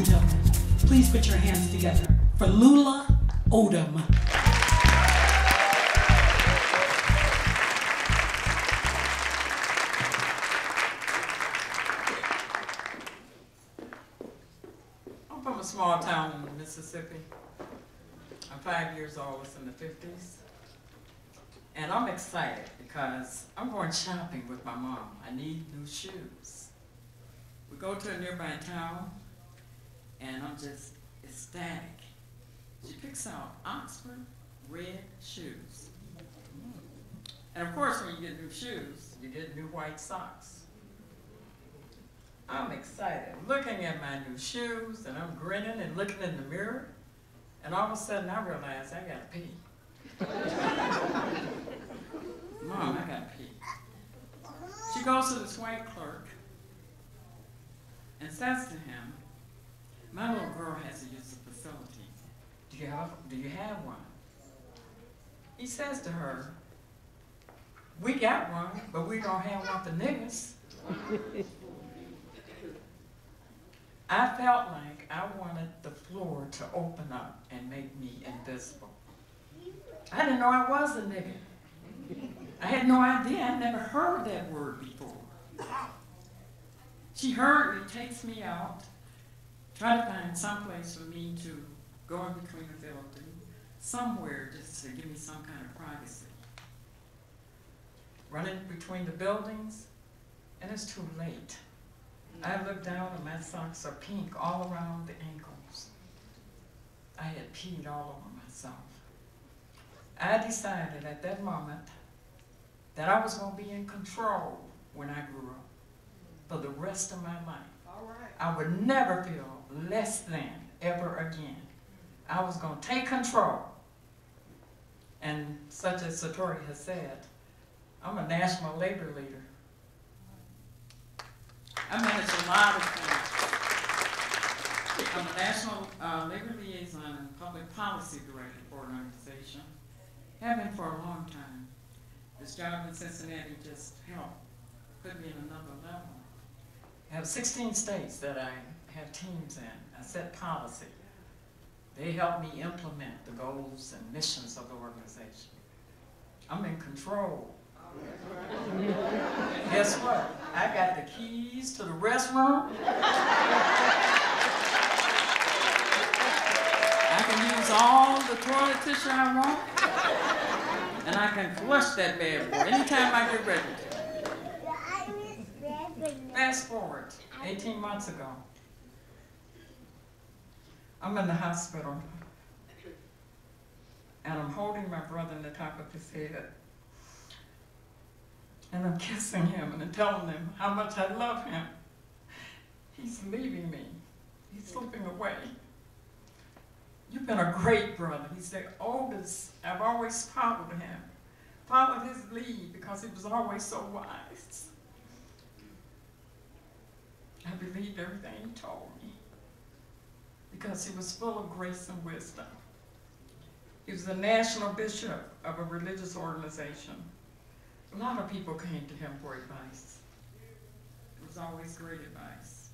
and gentlemen, please put your hands together for Lula Odom. I'm from a small town in Mississippi. I'm 5 years old, it's in the 50s. And I'm excited because I'm going shopping with my mom. I need new shoes. We go to a nearby town, and I'm just ecstatic. She picks out Oxford red shoes. And of course, when you get new shoes, you get new white socks. I'm excited, looking at my new shoes, and I'm grinning and looking in the mirror, and all of a sudden I realize I gotta pee. Mom, I gotta pee. She goes to this white clerk and says to him, my little girl has to use the facility. Do you have one? He says to her, we got one, but we don't have one for niggas. I felt like I wanted the floor to open up and make me invisible. I didn't know I was a nigga. I had no idea. I'd never heard that word before. She hurriedly takes me out, try to find some place for me to go in between the building, somewhere just to give me some kind of privacy. Running between the buildings, and it's too late. I look down and my socks are pink all around the ankles. I had peed all over myself. I decided at that moment that I was going to be in control when I grew up for the rest of my life. All right. I would never feel less than ever again. I was going to take control. And such as Satori has said, I'm a national labor leader. I manage a lot of things. I'm a national labor liaison and public policy director for an organization. Have been for a long time. This job in Cincinnati just helped put me in another level. I have 16 states that I have teams in. I set policy. They help me implement the goals and missions of the organization. I'm in control. Guess what? I got the keys to the restroom. I can use all the toilet tissue I want. And I can flush that bad boy anytime I get ready to. Fast forward, 18 months ago. I'm in the hospital. And I'm holding my brother in the top of his head. And I'm kissing him and I'm telling him how much I love him. He's leaving me. He's slipping away. You've been a great brother. He's the oldest. I've always followed him. Followed his lead because he was always so wise. I believed everything he told me because he was full of grace and wisdom. He was the national bishop of a religious organization. A lot of people came to him for advice. It was always great advice.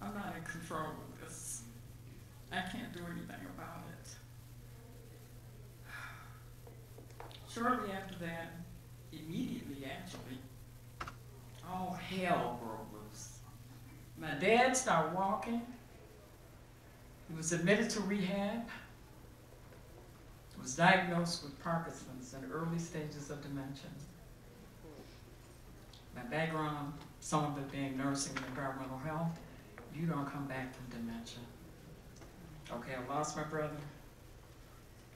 I'm not in control of this. I can't do anything about it. Shortly after that, immediately actually, all hell broke loose. My dad started walking. He was admitted to rehab. He was diagnosed with Parkinson's and early stages of dementia. My background, some of it being nursing and environmental health, you don't come back from dementia. Okay, I lost my brother,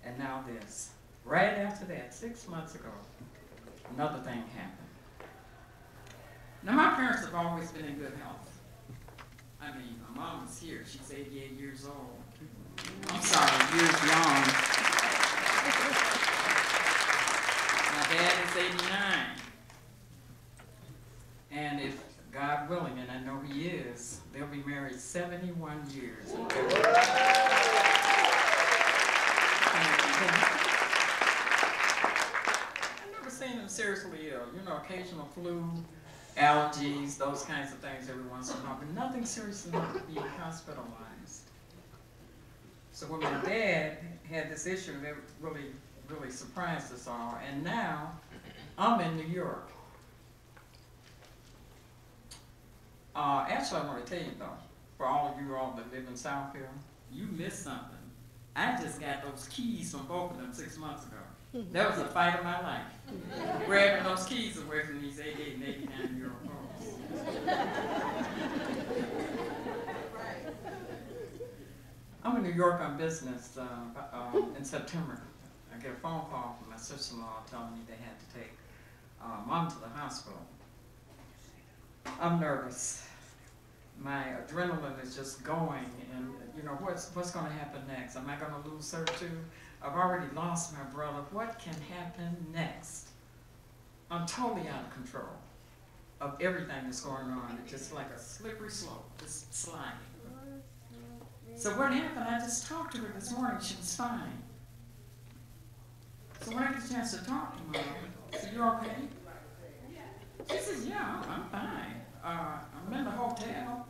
and now this. Right after that, 6 months ago, another thing happened. Now, my parents have always been in good health. I mean, my mom is here. She's 88 years old. I'm sorry, years young. My dad is 89. And if God willing, and I know he is, they'll be married 71 years. I've never seen him seriously ill. You know, occasional flu, allergies, those kinds of things every once in a while, but nothing serious enough to be hospitalized. So when my dad had this issue, that really, really surprised us all. And now I'm in New York. Actually, I want to tell you though, for all of you all that live in Southfield, you missed something. I just got those keys from both of them 6 months ago. That was the fight of my life. Grabbing those keys away from these 88 and 89-year-old folks. I'm in New York on business in September. I get a phone call from my sister-in-law telling me they had to take Mom to the hospital. I'm nervous. My adrenaline is just going, and you know, what's going to happen next? Am I going to lose her too? I've already lost my brother. What can happen next? I'm totally out of control of everything that's going on. It's just like a slippery slope, just sliding. So what happened? I just talked to her this morning. She was fine. So when I get a chance to talk to Mom, I said, "You okay?" She says, "Yeah, I'm fine. I'm in the hotel.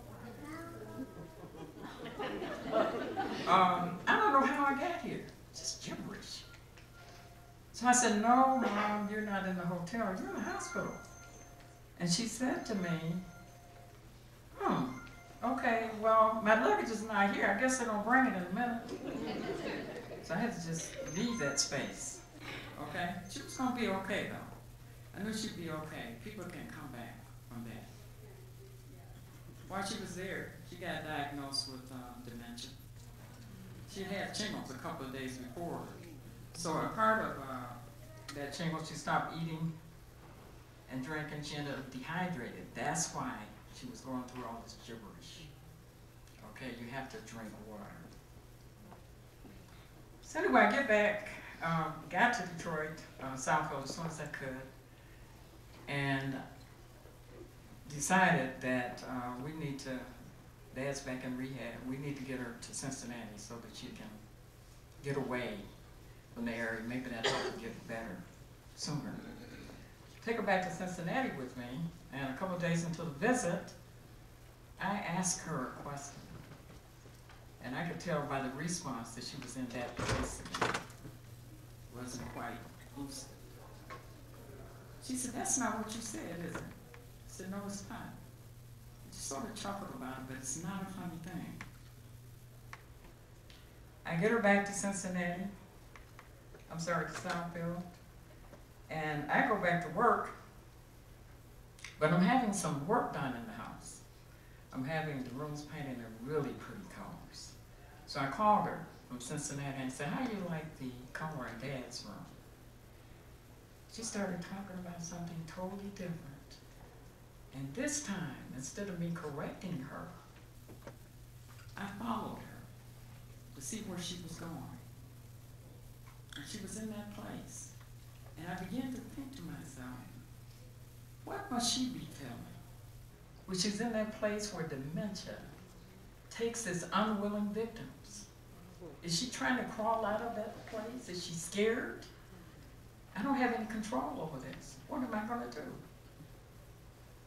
I don't know how I got here. Just gibberish." So I said, "No, Mom, you're not in the hotel. You're in the hospital." And she said to me, "Okay, well, my luggage is not here. I guess they're going to bring it in a minute." So I had to just leave that space. Okay? She was going to be okay, though. I knew she'd be okay. People can come back from that. While she was there, she got diagnosed with dementia. She had shingles a couple of days before. So a part of that shingles, she stopped eating and drinking. She ended up dehydrated. That's why she was going through all this gibberish. Okay, you have to drink water. So anyway, I get back, got to Detroit, Southfield as soon as I could, and decided that we need to, Dad's back in rehab, we need to get her to Cincinnati so that she can get away from the area. Maybe that'll help her get better sooner. Take her back to Cincinnati with me, and a couple of days into the visit, I asked her a question. And I could tell by the response that she was in that place again. Wasn't quite lucid. She said, "That's not what you said, is it?" I said, "No, it's not." She sort of chuckled about it, but it's not a funny thing. I get her back to Cincinnati. I'm sorry, to Southfield. And I go back to work, but I'm having some work done in the house. I'm having the rooms painted in really pretty colors. So I called her from Cincinnati and said, "How do you like the color in Dad's room?" She started talking about something totally different. And this time, instead of me correcting her, I followed her to see where she was going. And she was in that place. And I began to think to myself, what must she be feeling? When she's in that place where dementia takes its unwilling victims. Is she trying to crawl out of that place? Is she scared? I don't have any control over this. What am I going to do?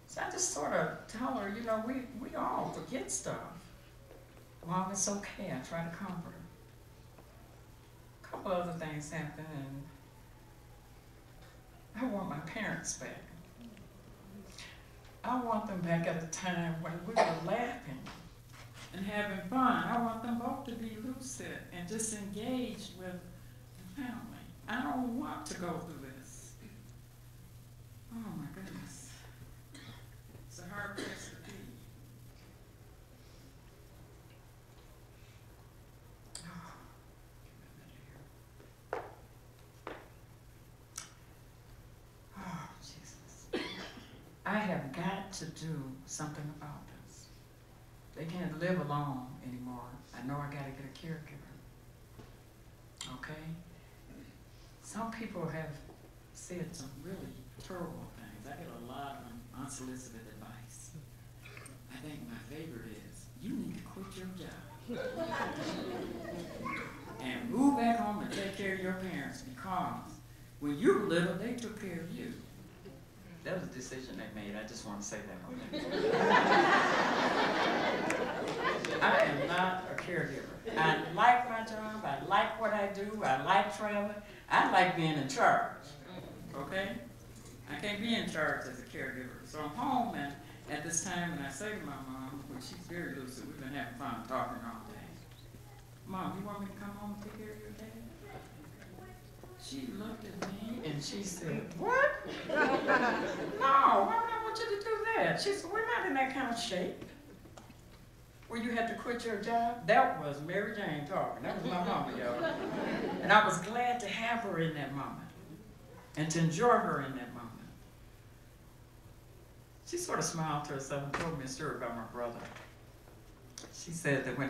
So I just sort of tell her, you know, we all forget stuff. Mom, it's okay. I try to comfort her. A couple other things happen, and I want my parents back. I want them back at a time when we were laughing and having fun. I want them both to be lucid and just engaged with the family. I don't want to go through this. Oh my goodness. It's a hard place to be. Oh, Jesus. I have got to do something about this. They can't live alone anymore. I know I got to get a caregiver. Okay? Some people have said some really terrible things. I get a lot of unsolicited advice. I think my favorite is, you need to quit your job and move back home and take care of your parents, because when you were little, they took care of you. That was a decision they made. I just want to say that. I am not a caregiver. I like my job. I like what I do. I like traveling. I like being in charge. Okay? I can't be in charge as a caregiver. So I'm home, and at this time, and I say to my mom, when she's very lucid, we've been having fun talking all day. Mom, you want me to come home and take care of your dad? She looked at me and she said, what? No, why would I want you to do that? She said, we're not in that kind of shape. Where you had to quit your job? That was Mary Jane talking. That was my mama, y'all. And I was glad to have her in that moment and to enjoy her in that moment. She sort of smiled to herself and told me a story about my brother. She said that when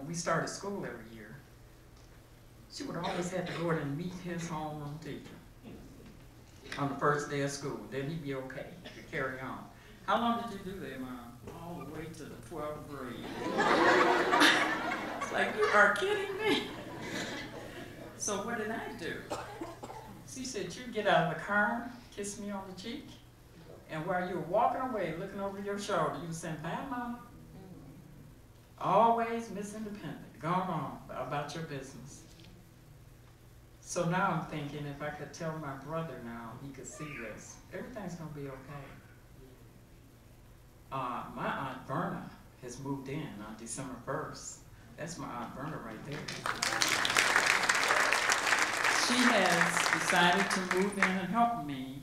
we started school every year, she would always have to go in and meet his homeroom teacher on the first day of school. Then he'd be okay to carry on. How long did you do that, Mom? All the way to the 12th grade. It's like, you are kidding me. So what did I do? She said, you get out of the car, kiss me on the cheek, and while you were walking away, looking over your shoulder, you were saying, bye, Mama. Always Miss Independent. Go on about your business. So now I'm thinking, if I could tell my brother now, he could see this, everything's going to be okay. My Aunt Verna has moved in on December 1st. That's my Aunt Verna right there. She has decided to move in and help me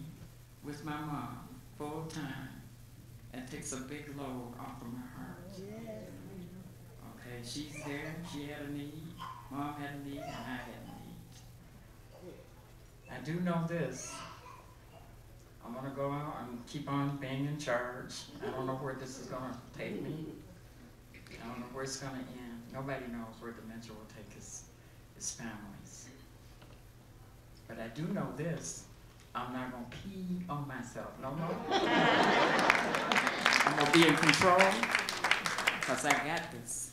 with my mom full time and takes a big load off of my heart. Okay, she's there, she had a need, Mom had a need, and I had a need. I do know this. I'm going to go out and keep on being in charge. I don't know where this is going to take me. I don't know where it's going to end. Nobody knows where dementia will take his families. But I do know this. I'm not going to pee on myself no more. I'm going to be in control because I got this.